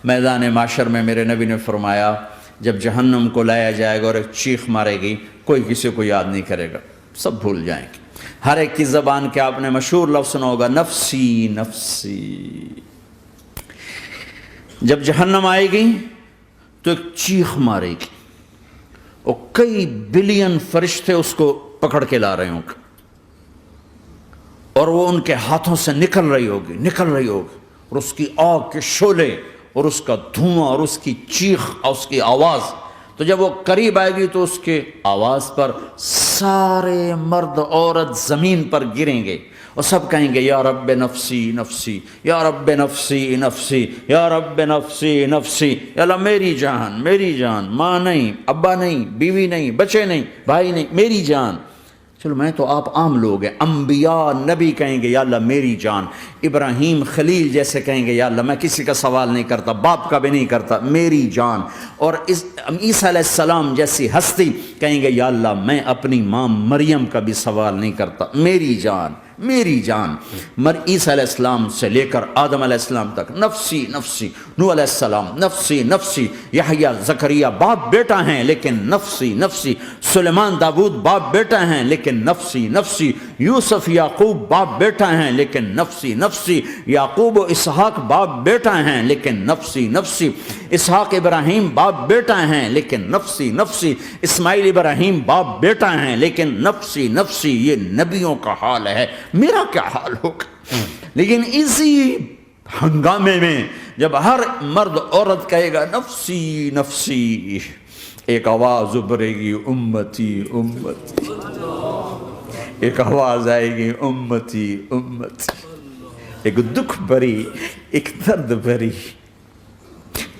میدان معاشر میں میرے نبی نے فرمایا جب جہنم کو لایا جائے گا اور ایک چیخ مارے گی، کوئی کسی کو یاد نہیں کرے گا، سب بھول جائیں گے۔ ہر ایک کی زبان کے آپ نے مشہور لفظ سنا ہوگا، نفسی نفسی۔ جب جہنم آئے گی تو ایک چیخ مارے گی اور کئی بلین فرشتے اس کو پکڑ کے لا رہے ہوں گے، اور وہ ان کے ہاتھوں سے نکل رہی ہوگی اور اس کی آگ کے شعلے اور اس کا دھواں اور اس کی چیخ اور اس کی آواز، تو جب وہ قریب آئے گی تو اس کے آواز پر سارے مرد عورت زمین پر گریں گے اور سب کہیں گے یا رب نفسی نفسی، یا رب نفسی نفسی، یا رب نفسی نفسی، یا اللہ میری جان میری جان، ماں نہیں، ابا نہیں، بیوی نہیں، بچے نہیں، بھائی نہیں، میری جان۔ چلو میں تو آپ عام لوگ ہیں، انبیاء نبی کہیں گے یا اللہ میری جان، ابراہیم خلیل جیسے کہیں گے یا اللہ میں کسی کا سوال نہیں کرتا، باپ کا بھی نہیں کرتا، میری جان، اور عیسیٰ علیہ السلام جیسی ہستی کہیں گے یا اللہ میں اپنی ماں مریم کا بھی سوال نہیں کرتا، میری جان میری جان۔ عیسیٰ علیہ السلام سے لے کر آدم علیہ السلام تک نفسی نفسی، نوح علیہ السلام نفسی نفسی، یحییٰ زکریا باپ بیٹا ہیں لیکن نفسی نفسی، سلیمان داؤد باپ بیٹا ہیں لیکن نفسی نفسی، یوسف یعقوب باپ بیٹا ہیں لیکن نفسی نفسی، یعقوب و اسحاق باپ بیٹا ہیں لیکن نفسی نفسی، اسحاق ابراہیم باپ بیٹا ہیں لیکن نفسی نفسی، اسماعیل ابراہیم باپ بیٹا ہیں لیکن نفسی نفسی۔ یہ نبیوں کا حال ہے، میرا کیا حال ہوگا؟ لیکن اسی ہنگامے میں جب ہر مرد عورت کہے گا نفسی نفسی، ایک آواز ابھرے گی امتی امتی، ایک آواز آئے گی امتی امتی، ایک دکھ بھری ایک درد بھری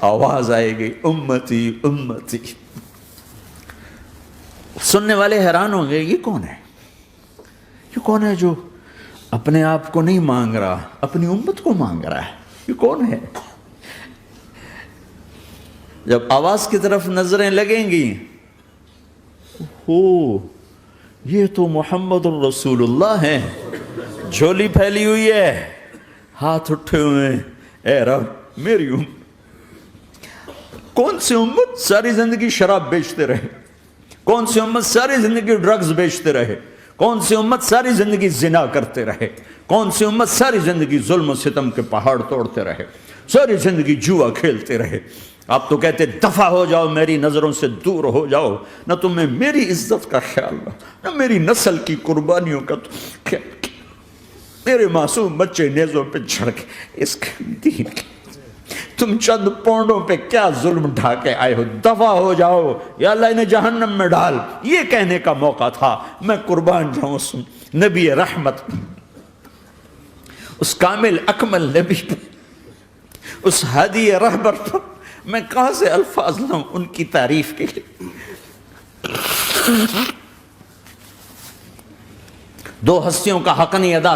آواز آئے گی امتی امتی۔ سننے والے حیران ہوں گے یہ کون ہے، یہ کون ہے جو اپنے آپ کو نہیں مانگ رہا، اپنی امت کو مانگ رہا ہے، یہ کون ہے؟ جب آواز کی طرف نظریں لگیں گی، یہ تو محمد الرسول اللہ ہے، جھولی پھیلی ہوئی ہے، ہاتھ اٹھے ہوئے ہیں، اے رب میری امت۔ کون سی امت ساری زندگی شراب بیچتے رہے، کون سی امت ساری زندگی ڈرگز بیچتے رہے، کون سی امت ساری زندگی زنا کرتے رہے، کون سی امت ساری زندگی ظلم و ستم کے پہاڑ توڑتے رہے، ساری زندگی جوا کھیلتے رہے۔ آپ تو کہتے دفع ہو جاؤ، میری نظروں سے دور ہو جاؤ، نہ تمہیں میری عزت کا خیال نہ میری نسل کی قربانیوں کا خیال، میرے معصوم بچے نیزوں پہ چڑھ کے اس کے دین کے تم چند پونڈوں پہ کیا ظلم ڈھا کے آئے ہو، دفع ہو جاؤ یا اللہ انہیں جہنم میں ڈال۔ یہ کہنے کا موقع تھا، میں قربان جاؤں اس نبی رحمت، اس کامل اکمل نبی پر، اس ہادی رہبر پر میں کہاں سے الفاظ لوں ان کی تعریف کے لیے۔ دو ہستیوں کا حق نہیں ادا